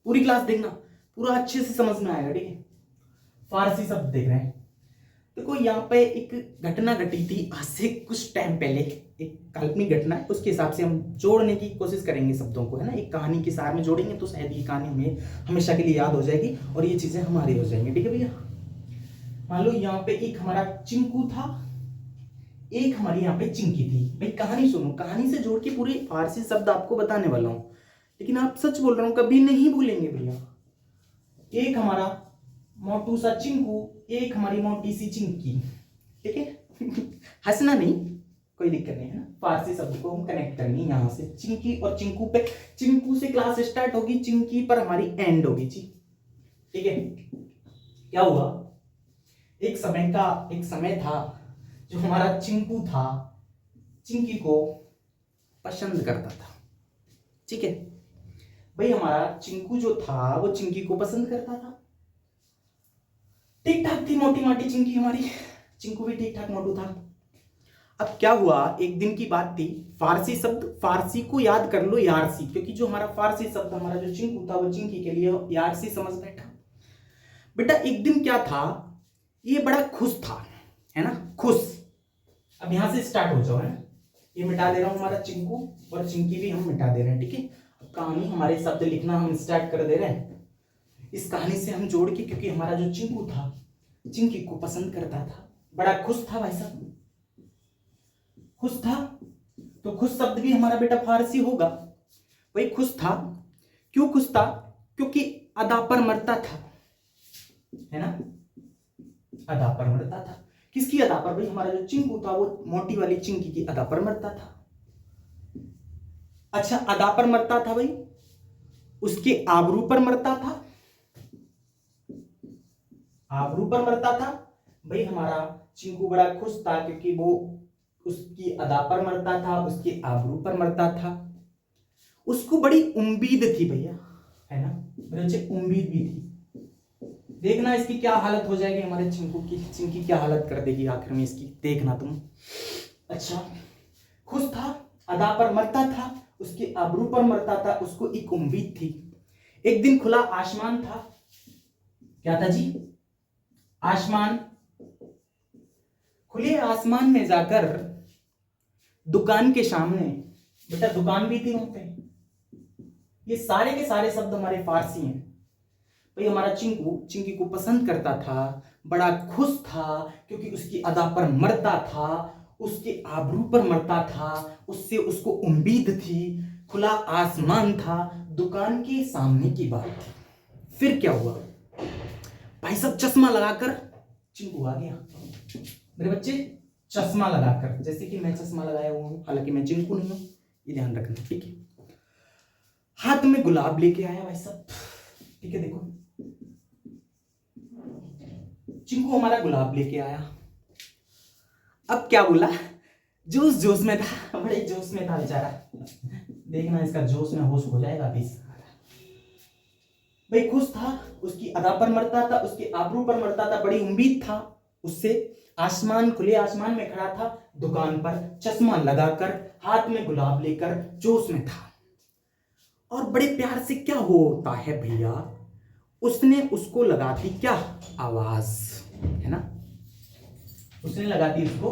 पूरी क्लास देखना, पूरा अच्छे से समझ में आएगा, ठीक है। फारसी शब्द देख रहे हैं। देखो यहाँ पे एक घटना घटी थी आज से कुछ टाइम पहले, एक काल्पनिक घटना है, उसके हिसाब से हम जोड़ने की कोशिश करेंगे शब्दों को, है ना। एक कहानी के सार में जोड़ेंगे तो शायद ये कहानी हमें हमेशा के लिए याद हो जाएगी और ये चीजें हमारी हो जाएंगी, ठीक है भैया। मान लो यहाँ पे एक हमारा चिंकू था, एक हमारी यहाँ पे चिंकी थी। भाई कहानी सुनो, कहानी से जोड़ के पूरे फारसी शब्द आपको बताने वाला हूँ, लेकिन आप सच बोल रहा हूँ कभी नहीं भूलेंगे भैया। एक हमारा मोटू सा चिंकू, एक हमारी मोटी सी चिंकी, ठीक है। हंसना नहीं, कोई दिक्कत नहीं है ना। फारसी शब्द को हम कनेक्ट करेंगे यहाँ से, चिंकी और चिंकू पे। चिंकू से क्लास स्टार्ट होगी, चिंकी पर हमारी एंड होगी जी, ठीक है। क्या हुआ, एक समय था जो हमारा चिंकू था चिंकी को पसंद करता था, ठीक है। भाई हमारा चिंकू जो था वो चिंकी को पसंद करता था। ठीक ठाक थी मोटी माटी चिंकी हमारी, चिंकू भी ठीक ठाक मोटू था। अब क्या हुआ, एक दिन की बात थी। फारसी शब्द, फारसी को याद कर लो यारसी, क्योंकि जो हमारा फारसी शब्द हमारा जो चिंकू था वो चिंकी के लिए यारसी समझ बैठा। बेटा एक दिन क्या था, ये बड़ा खुश था, है ना, खुश। अब यहां से स्टार्ट हो जाओ, है ना। ये मिटा दे रहा हूं हमारा चिंकू और चिंकी भी हम मिटा दे रहे हैं, ठीक है। अब कहानी हमारे शब्द लिखना हम स्टार्ट कर दे रहे हैं इस कहानी से हम जोड़ के, क्योंकि हमारा जो चिंकू था चिंकी को पसंद करता था, बड़ा खुश था भाई साहब, खुश था। तो खुश शब्द भी हमारा बेटा फारसी होगा। वही खुश था, क्यों खुश था, क्योंकि अदा पर मरता था, है ना। अदा पर मरता था, किसकी अदा पर, भाई हमारा जो चिंकू था वो मोटी वाली चिंकी की अदा पर मरता था। अच्छा अदा पर मरता था भाई, उसके आबरू पर मरता था, आबरू पर मरता था। भाई हमारा चिंकू बड़ा खुश था क्योंकि वो उसकी अदा पर मरता था, उसके आबरू पर मरता था। उसको बड़ी उम्मीद थी भैया, है ना, मेरे बच्चे, उम्मीद भी थी। देखना इसकी क्या हालत हो जाएगी, हमारे चिंकू की, चिंकी क्या हालत कर देगी आखिर में इसकी, देखना तुम। अच्छा खुश था, अदा पर मरता था, उसके आबरू पर मरता था, उसको एक उम्मीद थी। एक दिन खुला आसमान था, क्या था जी, आसमान। खुले आसमान में जाकर दुकान के सामने, बेटा दुकान भी थी वहां पे। ये सारे के सारे शब्द हमारे फारसी हैं। भाई हमारा चिंकू चिंकी को पसंद करता था, बड़ा खुश था क्योंकि उसकी अदा पर मरता था, उसके आबरू पर मरता था, उससे उसको उम्मीद थी, खुला आसमान था, दुकान के सामने की बात थी। फिर क्या हुआ, भाई साहब चश्मा लगाकर चिंकू आ गया, मेरे बच्चे, चश्मा लगाकर, जैसे कि मैं चश्मा लगाया हुआ हूं, हालांकि मैं चिंकू नहीं हूं, ये ध्यान रखना, ठीक है। हाथ में गुलाब लेके आया भाई साहब, ठीक है। देखो चिंकू हमारा गुलाब लेके आया। अब क्या बोला, जोश जोश में था, बड़े जोश में था बेचारा, देखना इसका जोश में होश हो जाएगा अभी। भाई खुश था, उसकी अदा पर मरता था, उसके आबरू पर मरता था, बड़ी उम्मीद था उससे। आसमान, खुले आसमान में खड़ा था, दुकान पर चश्मा लगाकर, हाथ में गुलाब लेकर, जोश में था। और बड़े प्यार से क्या होता है भैया, उसने उसको लगा दी क्या, आवाज, है ना, उसने लगा दी उसको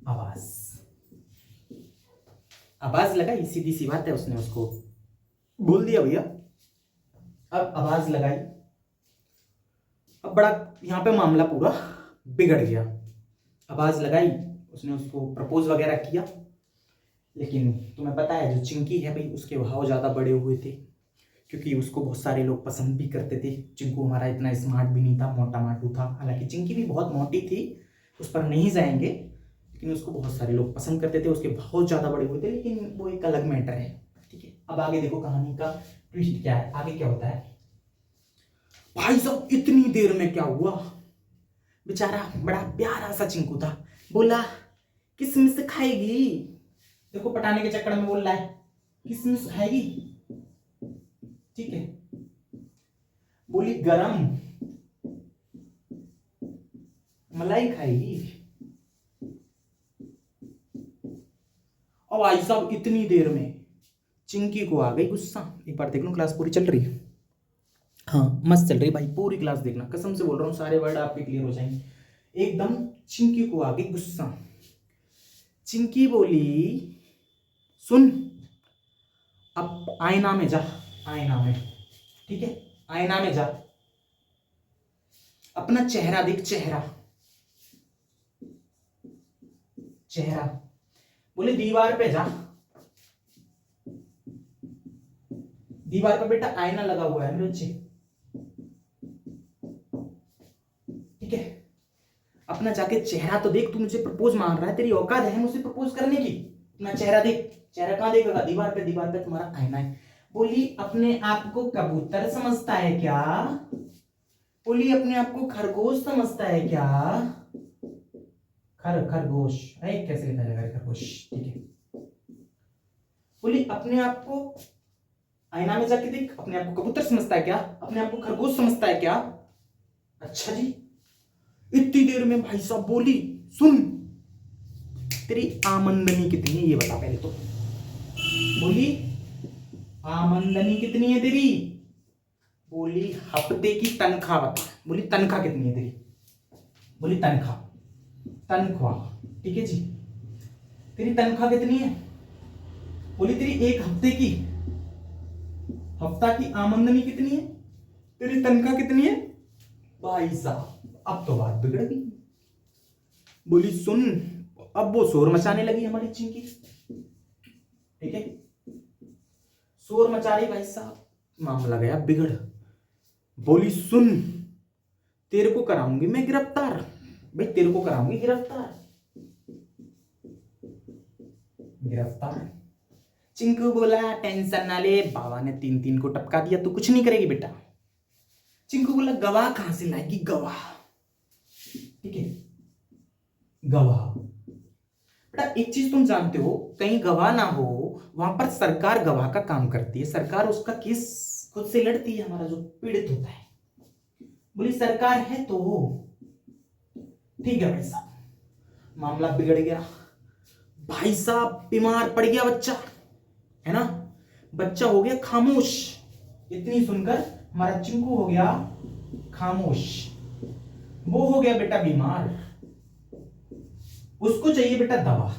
आवाज। आवाज लगाई, सीधी सी बात है, उसने उसको बोल दिया भैया। अब आवाज लगाई, अब बड़ा यहां पे मामला पूरा बिगड़ गया। आवाज लगाई, उसने उसको प्रपोज वगैरह किया, लेकिन तुम्हें पता है जो चिंकी है भाई, उसके भाव ज्यादा बड़े हुए थे, क्योंकि उसको बहुत सारे लोग पसंद भी करते थे। चिंकू हमारा इतना स्मार्ट भी नहीं था, मोटा माटू था, हालांकि चिंकी भी बहुत मोटी थी, उस पर नहीं जाएंगे, लेकिन उसको बहुत सारे लोग पसंद करते थे, उसके बहुत ज्यादा बड़े हुए थे, लेकिन वो एक अलग मैटर है, ठीक है। अब आगे देखो कहानी का ट्विस्ट क्या है, आगे क्या होता है। भाई साहब इतनी देर में क्या हुआ, बेचारा बड़ा प्यारा सा चिंकू था, बोला किसमिस खाएगी, देखो पटाने के चक्कर में बोल रहा है किसमिस खाएगी, ठीक है। बोली गरम मलाई खाएगी। और भाई साहब इतनी देर में चिंकी को आ गई गुस्सा। एक बार देख लो, क्लास पूरी चल रही है? हाँ मस्त चल रही है भाई, पूरी क्लास देखना, कसम से बोल रहा हूँ, सारे वर्ड आपके क्लियर हो जाएंगे एकदम। चिंकी को आ गई गुस्सा। चिंकी बोली, सुन, अब आईना में जा, आईना में, ठीक है, आईना में जा, अपना चेहरा देख, चेहरा, चेहरा। बोले दीवार पे जा, दीवार पे बेटा आईना लगा हुआ है मेरे बच्चे, ठीक है, अपना जाके चेहरा तो देख, तू मुझे प्रपोज मांग रहा है, तेरी औकात है मुझसे प्रपोज करने की? अपना चेहरा देख, चेहरा कहां देखेगा? दीवार पे, दीवार पे तुम्हारा आईना है। बोली अपने आप को कबूतर समझता है क्या? बोली अपने आप को खरगोश समझता है क्या? खरगोश, अरे कैसे लिखा जाएगा खरगोश, ठीक है। बोली अपने आप को आईना में जाके देख, अपने आप को कबूतर समझता है क्या? अपने आप को खरगोश समझता है क्या? अच्छा जी। इतनी देर में भाई साहब बोली, सुन, तेरी आमदनी कितनी है ये बता पहले तो। बोली आमदनी कितनी है तेरी? बोली हफ्ते की तनख्वाह बता। बोली तनख्वाह कितनी है तेरी? बोली तनख्वाह, तनख्वाह, ठीक है जी, तेरी तनख्वाह कितनी है? बोली तेरी एक हफ्ते की, हफ्ता की आमदनी कितनी है? तेरी तनख्वाह कितनी है? भाई साहब अब तो बात बिगड़ गई। बोली सुन, अब वो शोर मचाने लगी हमारी चिंकी, ठीक है, शोर मचा रही भाई साहब, मामला गया बिगड़। बोली सुन, तेरे को कराऊंगी मैं गिरफ्तार, भाई तेरे को कराऊंगी गिरफ्तार, गिरफ्तार। चिंकू बोला टेंशन ना ले, बाबा ने 3-3 को टपका दिया, तू कुछ नहीं करेगी बेटा। चिंकू बोला गवाह कहां से लाएगी? गवाह, ठीक है, गवाह। बेटा एक चीज तुम जानते हो, कहीं गवाह ना हो वहां पर सरकार गवाह का काम करती है, सरकार उसका केस खुद से लड़ती है, हमारा जो पीड़ित होता है। बोली सरकार है तो ठीक है भाई साहब, मामला बिगड़ गया। भाई साहब बीमार पड़ गया बच्चा, है ना, बच्चा हो गया खामोश। इतनी सुनकर हमारा चिंकू हो गया खामोश, वो हो गया बेटा बीमार, उसको चाहिए बेटा दवा।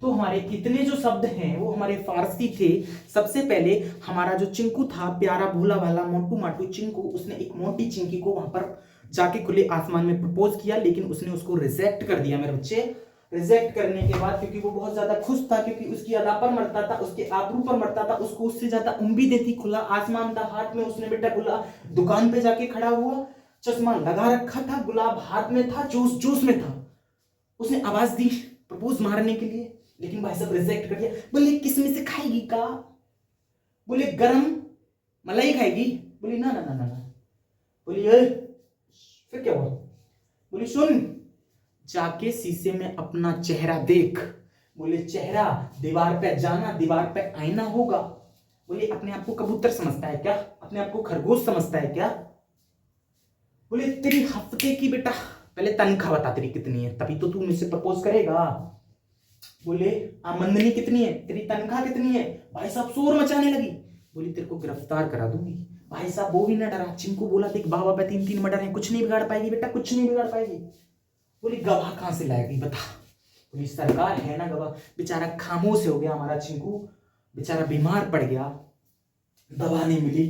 तो हमारे कितने जो शब्द हैं वो हमारे फारसी थे। सबसे पहले हमारा जो चिंकू था, प्यारा भोला वाला मोटू माटू चिंकू, उसने एक मोटी चिंकी को वहां पर जाके खुले आसमान में प्रपोज किया, लेकिन उसने उसको रिजेक्ट कर दिया मेरे बच्चे। रिजेक्ट करने के बाद, क्योंकि वो बहुत ज्यादा खुश था, क्योंकि उसकी अदा पर मरता था, उसके आबरू पर मरता था, उसको उससे ज्यादा उम्मीदें थी, खुला आसमान था हाथ में, उसने बेटा गुलाब दुकान पे जाके खड़ा हुआ, चश्मा लगा रखा था, गुलाब हाथ में था, जोश जोश में था, उसने आवाज दी प्रपोज मारने के लिए, लेकिन भाई साहब रिजेक्ट कर दिया। बोले किसमें से खाएगी का? बोले गरम मलाई खाएगी? बोली ना ना ना ना ना। बोली फिर क्या हुआ? बोली सुन, जाके शीशे में अपना चेहरा देख। बोले चेहरा, दीवार पे जाना, दीवार पे आईना होगा। बोले अपने आप को कबूतर समझता है क्या? अपने आप को खरगोश समझता है क्या? बोले तेरी हफ्ते की बेटा पहले तनख्वाह बता तेरी कितनी है, तभी तो तू मुझसे प्रपोज करेगा। बोले आमदनी कितनी है, तेरी तनख्वाह कितनी है? भाई साहब शोर मचाने लगी। बोली तेरे को गिरफ्तार करा दूंगी। भाई साहब वो भी ना डरा। चिंकू बोला देख बाबा पे 3-3 मर्डर है, कुछ नहीं बिगाड़ पाएगी बेटा, कुछ नहीं बिगाड़ पाएगी। बोली गवाह कहां से लाएगी बता? बोली सरकार है ना गवाह। बेचारा खामोश हो गया हमारा चिंकू, बेचारा बीमार पड़ गया, दवा नहीं मिली।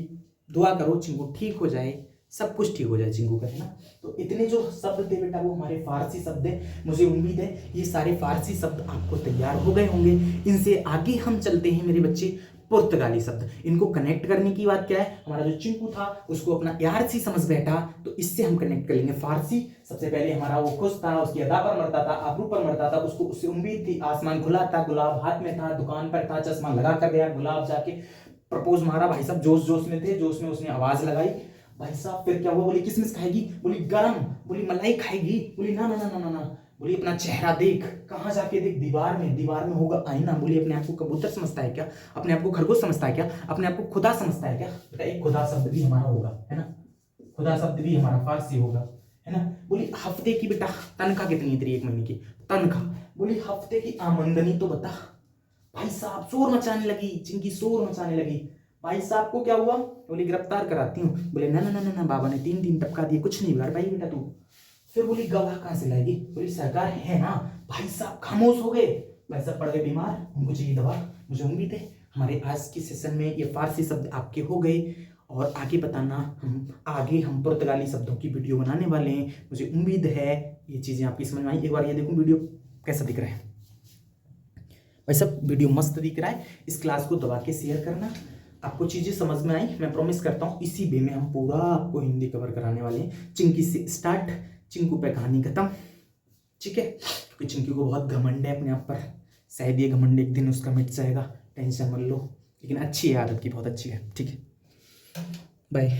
दुआ करो चिंकू ठीक हो जाए, सब कुछ ठीक हो जाए चिंकू का, है ना। तो इतने जो शब्द थे बेटा वो हमारे फारसी शब्द है। मुझे उम्मीद है ये सारे फारसी शब्द आपको तैयार हो गए होंगे। इनसे आगे हम चलते हैं मेरे बच्चे, पुर्तगाली शब्द। इनको कनेक्ट करने की बात क्या है, हमारा जो चिंकू था उसको अपना यार सी समझ बैठा, तो इससे हम कनेक्ट कर लेंगे फारसी। सबसे पहले हमारा वो खुश था, उसकी अदा पर मरता था, आबरू पर मरता था, उसको उससे उम्मीद थी, आसमान खुला था, गुलाब हाथ में था, दुकान पर था, चश्मा लगा कर गया, गुलाब जाके प्रपोज मारा। भाई साहब जोश जोश में थे, जोश में उसने आवाज लगाई। भाई साहब फिर क्या हुआ? बोली किसमिस खाएगी? बोली गरम। बोली मलाई खाएगी? बोली ना ना ना ना ना ना। बोली अपना चेहरा देख, कहां जाके देख? दीवार में, दीवार में होगा आईना। बोली अपने आप को कबूतर समझता है क्या? अपने आप को खरगोश समझता है क्या? अपने आप को खुदा समझता है क्या? बेटा एक खुदा शब्द भी हमारा होगा, है ना, खुदा शब्द भी हमारा फारसी होगा, है ना। बोली हफ्ते की बेटा तनख्वाह कितनी है तेरी? 1 महीने की तनख्वाह। बोली हफ्ते की आमदनी तो बता। भाई साहब शोर मचाने लगी, चिंकी शोर मचाने लगी। भाई साहब को क्या हुआ, बोली गिरफ्तार कराती हूँ। बोले ना ना ना ना, बाबा ने 3 दिन टपका दिए, कुछ नहीं बिगाड़ पाई बेटा तू। फिर बोली गवाह कहाँ से लाएगी, बोली सरकार है ना। भाई साहब खामोश हो गए, भाई साहब पड़ गए बीमार, उनको चाहिए दवा। मुझे उम्मीद है हमारे आज की सेशन में ये फारसी शब्द आपके हो गए, और आगे बताना, हम पुर्तगाली शब्दों की वीडियो बनाने वाले हैं। मुझे उम्मीद है ये चीज़ें आपकी समझ में आई। एक बार ये देखो वीडियो कैसा दिख रहा है भाई साहब, वीडियो मस्त दिख रहा है। इस क्लास को दबा के शेयर करना, आपको चीज़ें समझ में आई। मैं प्रॉमिस करता हूँ इसी वे में हम पूरा आपको हिंदी कवर कराने वाले हैं। चिंकी से स्टार्ट, चिंकू पे कहानी खत्म, ठीक है। क्योंकि चिंकी को बहुत घमंड है अपने आप पर, शायद ये घमंड एक दिन उसका मिट जाएगा, टेंशन मत लो। लेकिन अच्छी है आदत की, बहुत अच्छी है, ठीक है। बाय।